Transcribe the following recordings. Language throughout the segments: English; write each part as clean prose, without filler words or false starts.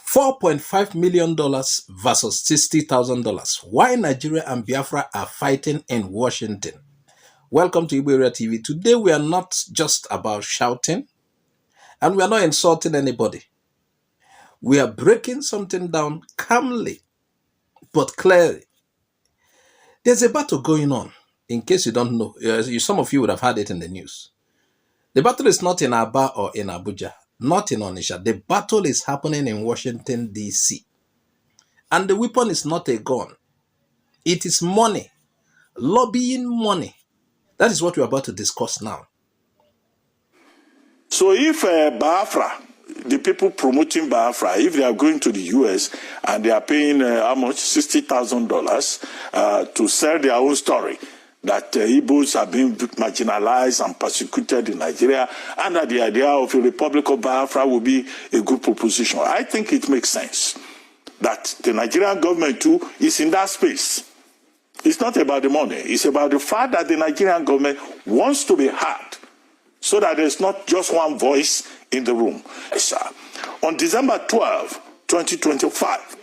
$4.5 million versus $60,000. Why Nigeria and Biafra are fighting in Washington. Welcome to IGBO AREA TV. Today we are not just about shouting and we are not insulting anybody. We are breaking something down calmly but clearly. There's a battle going on. In case you don't know, some of you would have heard it in the news. The battle is not in Aba or in Abuja, not in Onitsha. The battle is happening in Washington, D.C. And the weapon is not a gun. It is money. Lobbying money. That is what we're about to discuss now. So if Biafra, the people promoting Biafra, if they are going to the U.S. and they are paying how much? $60,000 to sell their own story, that Igbos are being marginalized and persecuted in Nigeria, and that the idea of a Republic of Biafra will be a good proposition. I think it makes sense that the Nigerian government too is in that space. It's not about the money. It's about the fact that the Nigerian government wants to be heard so that there's not just one voice in the room. Yes, sir. On December 12, 2025,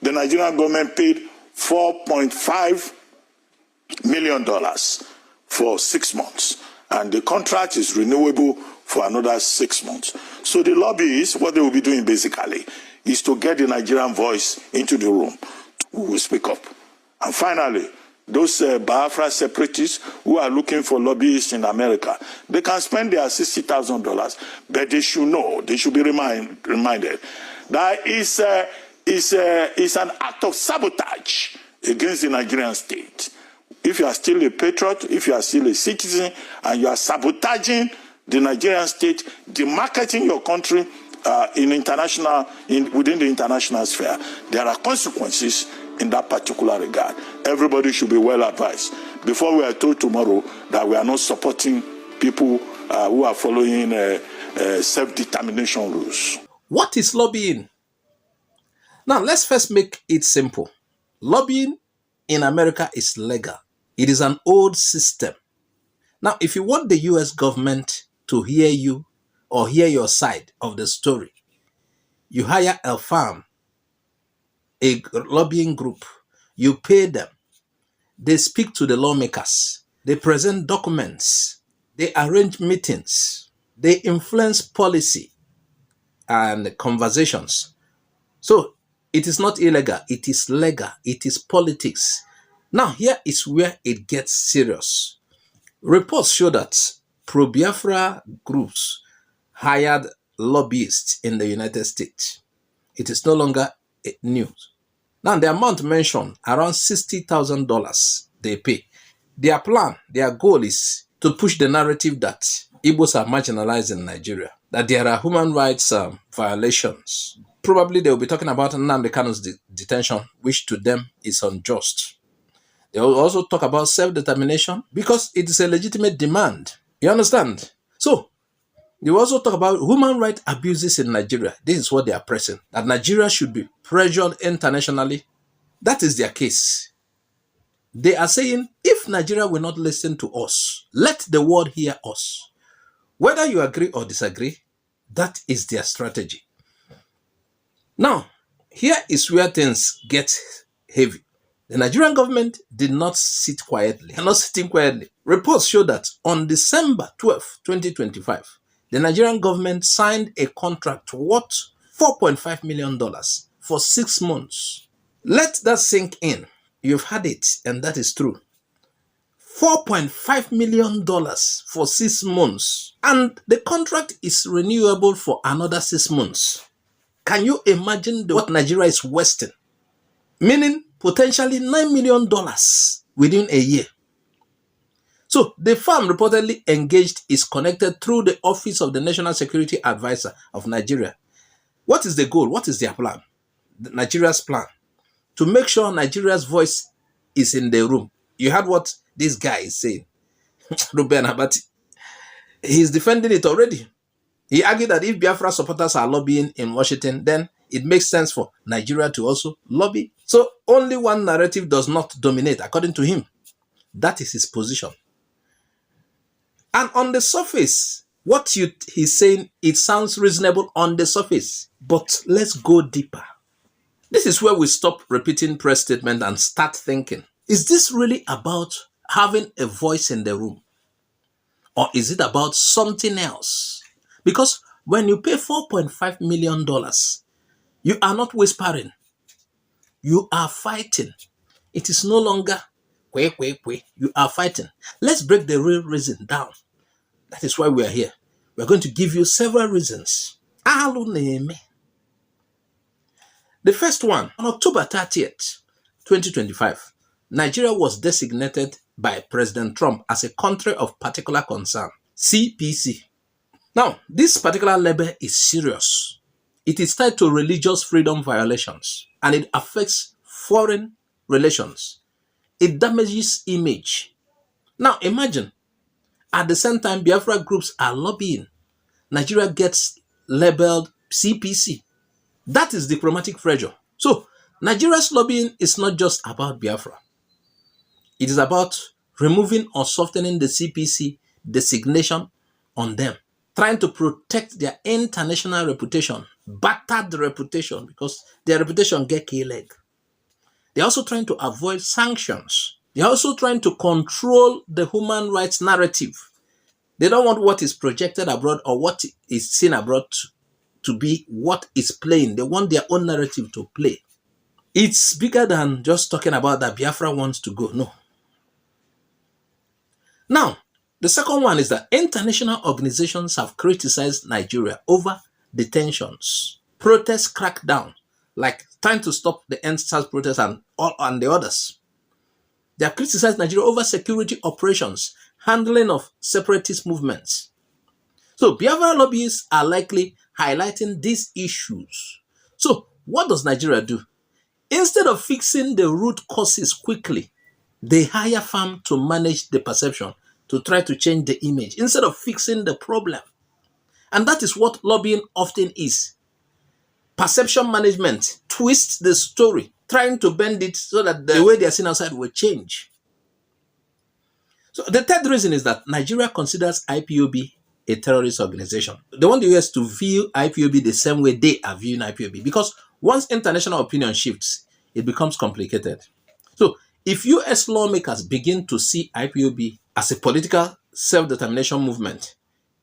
the Nigerian government paid $4.5 million for 6 months, and the contract is renewable for another 6 months. So the lobbyists, what they will be doing basically is to get the Nigerian voice into the room who will speak up. And finally, those Biafra separatists who are looking for lobbyists in America, they can spend their $60,000, but they should know, they should be reminded that is an act of sabotage against the Nigerian state. If you are still a patriot, if you are still a citizen, and you are sabotaging the Nigerian state, demarketing your country within the international sphere, there are consequences in that particular regard. Everybody should be well advised before we are told tomorrow that we are not supporting people who are following self-determination rules. What is lobbying? Now, let's first make it simple. Lobbying in America is legal. It is an old system. Now, if you want the US government to hear you or hear your side of the story, you hire a firm, a lobbying group. You pay them. They speak to the lawmakers. They present documents. They arrange meetings. They influence policy and conversations. So it is not illegal. It is legal. It is politics. Now, here is where it gets serious. Reports show that pro-Biafra groups hired lobbyists in the United States. It is no longer news. Now, the amount mentioned, around $60,000 they pay. Their plan, their goal is to push the narrative that Igbos are marginalized in Nigeria, that there are human rights violations. Probably they will be talking about Nnamdi Kanu's detention, which to them is unjust. They will also talk about self-determination because it is a legitimate demand. You understand? So, they will also talk about human rights abuses in Nigeria. This is what they are pressing. That Nigeria should be pressured internationally. That is their case. They are saying, if Nigeria will not listen to us, let the world hear us. Whether you agree or disagree, that is their strategy. Now, here is where things get heavy. The Nigerian government did not sit quietly. They're not sitting quietly. Reports show that on December 12, 2025, the Nigerian government signed a contract worth $4.5 million for 6 months. Let that sink in. You've had it, and that is true. $4.5 million for 6 months. And the contract is renewable for another 6 months. Can you imagine what Nigeria is wasting? Meaning potentially $9 million within a year. So the firm reportedly engaged is connected through the Office of the National Security Advisor of Nigeria. What is the goal? What is their plan? Nigeria's plan. To make sure Nigeria's voice is in the room. You heard what this guy is saying. Reuben Abati. He's defending it already. He argued that if Biafra supporters are lobbying in Washington, then it makes sense for Nigeria to also lobby. So only one narrative does not dominate, according to him. That is his position. And on the surface, he's saying, it sounds reasonable on the surface, but let's go deeper. This is where we stop repeating press statement and start thinking, is this really about having a voice in the room? Or is it about something else? Because when you pay $4.5 million, you are not whispering. You are fighting. It is no longer kwe. You are fighting. Let's break the real reason down. That is why we are here. We are going to give you several reasons. The first one, on October 30th, 2025, Nigeria was designated by President Trump as a country of particular concern, CPC. Now, this particular label is serious. It is tied to religious freedom violations, and it affects foreign relations. It damages image. Now, imagine, at the same time, Biafra groups are lobbying. Nigeria gets labeled CPC. That is diplomatic pressure. So, Nigeria's lobbying is not just about Biafra. It is about removing or softening the CPC designation on them, trying to protect their international reputation, battered reputation, because their reputation get killed. They're also trying to avoid sanctions. They're also trying to control the human rights narrative. They don't want what is projected abroad or what is seen abroad to be what is playing. They want their own narrative to play. It's bigger than just talking about that Biafra wants to go. No. Now, the second one is that international organizations have criticized Nigeria over detentions, protest crackdown, like trying to stop the EndSARS protests and the others. They have criticized Nigeria over security operations, handling of separatist movements. So Biafra lobbyists are likely highlighting these issues. So what does Nigeria do? Instead of fixing the root causes quickly, they hire firms to manage the perception, to try to change the image, instead of fixing the problem. And that is what lobbying often is. Perception management, twist the story, trying to bend it so that the way they are seen outside will change. So the third reason is that Nigeria considers IPOB a terrorist organization. They want the US to view IPOB the same way they are viewing IPOB, because once international opinion shifts, it becomes complicated. So if US lawmakers begin to see IPOB as a political self-determination movement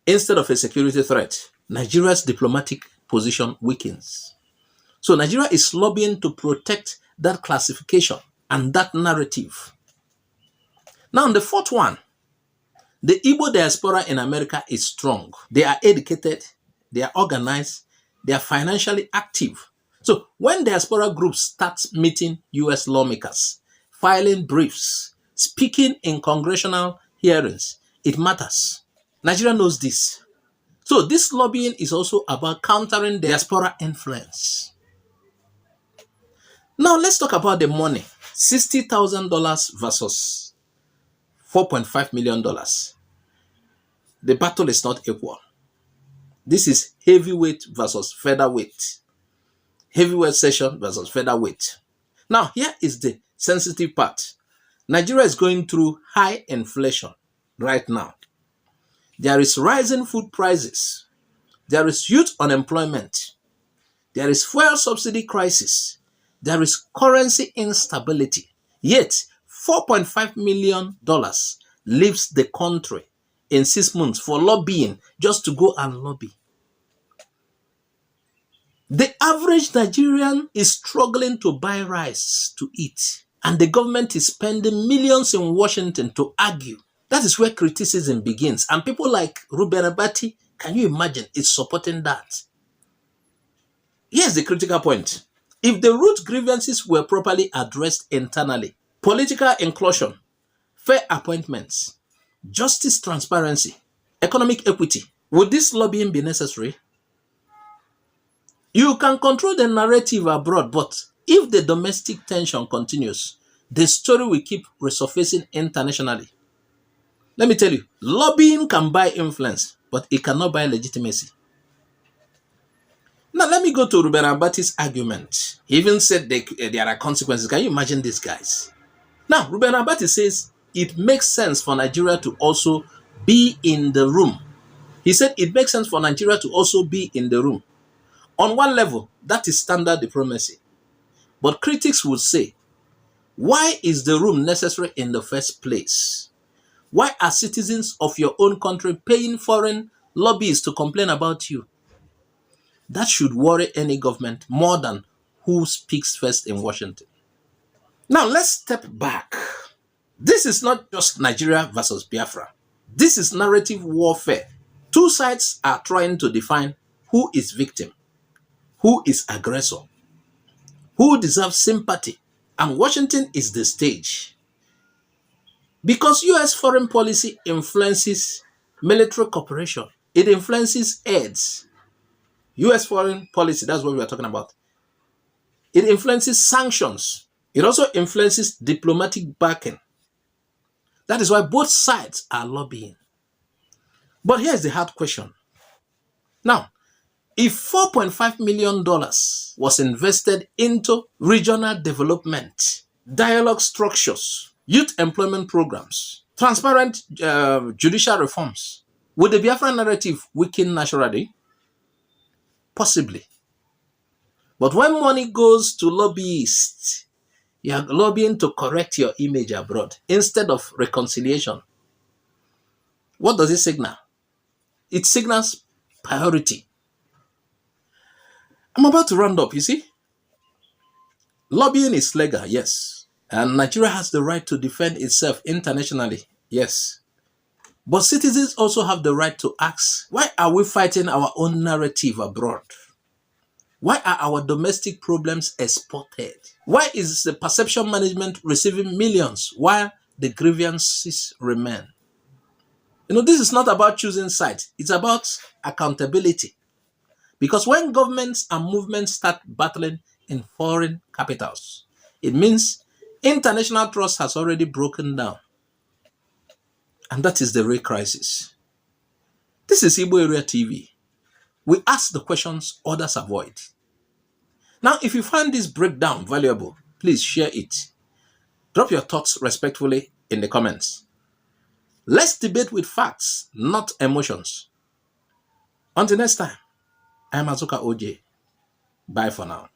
instead of a security threat, Nigeria's diplomatic position weakens. So Nigeria is lobbying to protect that classification and that narrative. Now, the fourth one, the Igbo diaspora in America is strong. They are educated, they are organized, they are financially active. So when diaspora groups start meeting US lawmakers, filing briefs, speaking in congressional hearings, it matters. Nigeria knows this. So this lobbying is also about countering diaspora influence. Now let's talk about the money. $60,000 versus $4.5 million. The battle is not equal. This is heavyweight versus featherweight. Heavyweight session versus featherweight. Now here is the sensitive part. Nigeria is going through high inflation right now. There is rising food prices. There is youth unemployment. There is fuel subsidy crisis. There is currency instability. Yet, $4.5 million leaves the country in 6 months for lobbying, just to go and lobby. The average Nigerian is struggling to buy rice to eat, and the government is spending millions in Washington to argue. That is where criticism begins. And people like Reuben Abati, can you imagine, is supporting that? Here's the critical point. If the root grievances were properly addressed internally, political inclusion, fair appointments, justice, transparency, economic equity, would this lobbying be necessary? You can control the narrative abroad, but if the domestic tension continues, the story will keep resurfacing internationally. Let me tell you, lobbying can buy influence, but it cannot buy legitimacy. Now, let me go to Reuben Abati's argument. He even said there are consequences. Can you imagine these guys? Now, Reuben Abati says it makes sense for Nigeria to also be in the room. He said it makes sense for Nigeria to also be in the room. On one level, that is standard diplomacy. But critics would say, why is the room necessary in the first place? Why are citizens of your own country paying foreign lobbyists to complain about you? That should worry any government more than who speaks first in Washington. Now let's step back. This is not just Nigeria versus Biafra. This is narrative warfare. Two sides are trying to define who is victim, who is aggressor, who deserves sympathy, and Washington is the stage. Because US foreign policy influences military cooperation, it influences aids. US foreign policy, that's what we are talking about. It influences sanctions. It also influences diplomatic backing. That is why both sides are lobbying. But here's the hard question. Now, if $4.5 million was invested into regional development, dialogue structures, youth employment programs, transparent judicial reforms, would the Biafra narrative weaken naturally? Possibly. But when money goes to lobbyists, you are lobbying to correct your image abroad instead of reconciliation. What does it signal? It signals priority. I'm about to round up, you see. Lobbying is legal, yes. And Nigeria has the right to defend itself internationally, yes. But citizens also have the right to ask, why are we fighting our own narrative abroad? Why are our domestic problems exported? Why is the perception management receiving millions while the grievances remain? This is not about choosing sides. It's about accountability. Because when governments and movements start battling in foreign capitals, it means international trust has already broken down. And that is the real crisis. This is IGBO AREA TV. We ask the questions others avoid. Now, if you find this breakdown valuable, please share it. Drop your thoughts respectfully in the comments. Let's debate with facts, not emotions. Until next time, I'm Azuka OJ. Bye for now.